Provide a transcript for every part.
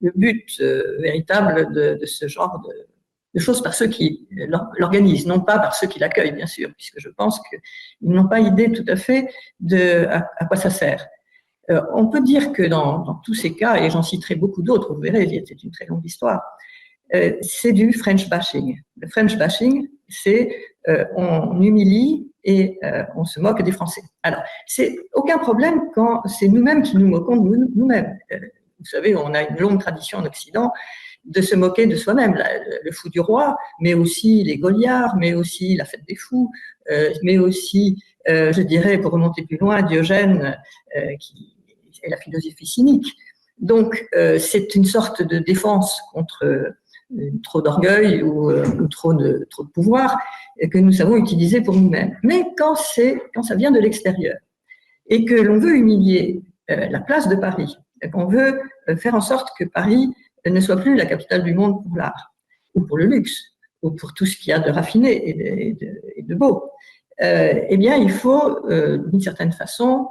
le but véritable de ce genre de choses par ceux qui l'organisent, non pas par ceux qui l'accueillent, bien sûr, puisque je pense qu'ils n'ont pas idée tout à fait à quoi ça sert. On peut dire que dans tous ces cas, et j'en citerai beaucoup d'autres, vous verrez, c'est une très longue histoire, c'est du French bashing. Le French bashing, c'est on humilie et on se moque des Français. Alors, c'est aucun problème quand c'est nous-mêmes qui nous moquons de nous-mêmes. Vous savez, on a une longue tradition en Occident de se moquer de soi-même, le fou du roi, mais aussi les Goliards, mais aussi la fête des fous, mais aussi, je dirais, pour remonter plus loin, Diogène, qui est la philosophie cynique. Donc, c'est une sorte de défense contre trop d'orgueil ou trop de pouvoir que nous savons utiliser pour nous-mêmes. Mais quand ça vient de l'extérieur et que l'on veut humilier la place de Paris, qu'on veut faire en sorte que Paris ne soit plus la capitale du monde pour l'art, ou pour le luxe, ou pour tout ce qu'il y a de raffiné et de beau, eh bien, il faut, d'une certaine façon,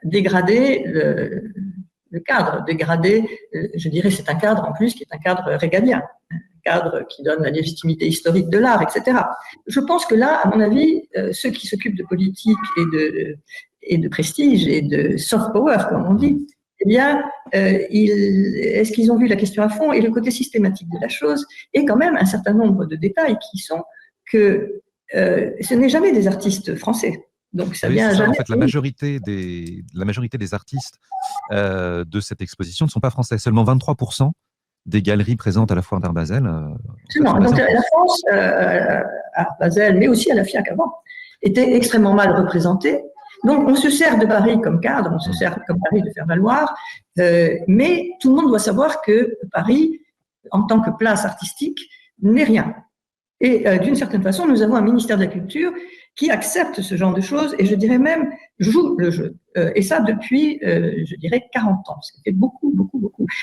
dégrader le cadre, dégrader, je dirais, c'est un cadre en plus qui est un cadre régalien, un cadre qui donne la légitimité historique de l'art, etc. Je pense que là, à mon avis, ceux qui s'occupent de politique et de prestige et de soft power, comme on dit, eh bien, est-ce qu'ils ont vu la question à fond? Et le côté systématique de la chose, et quand même un certain nombre de détails qui sont que ce n'est jamais des artistes français. Donc ça vient jamais. En fait, la majorité des artistes de cette exposition ne sont pas français. Seulement 23% des galeries présentes à la Foire d'Art Basel. Donc la France, à Basel, mais aussi à la FIAC avant, était extrêmement mal représentée. Donc, on se sert de Paris comme cadre, on se sert comme Paris de faire valoir, mais tout le monde doit savoir que Paris, en tant que place artistique, n'est rien. Et d'une certaine façon, nous avons un ministère de la Culture qui accepte ce genre de choses et je dirais même joue le jeu. Et ça depuis, je dirais, 40 ans, ce qui fait beaucoup, beaucoup, beaucoup.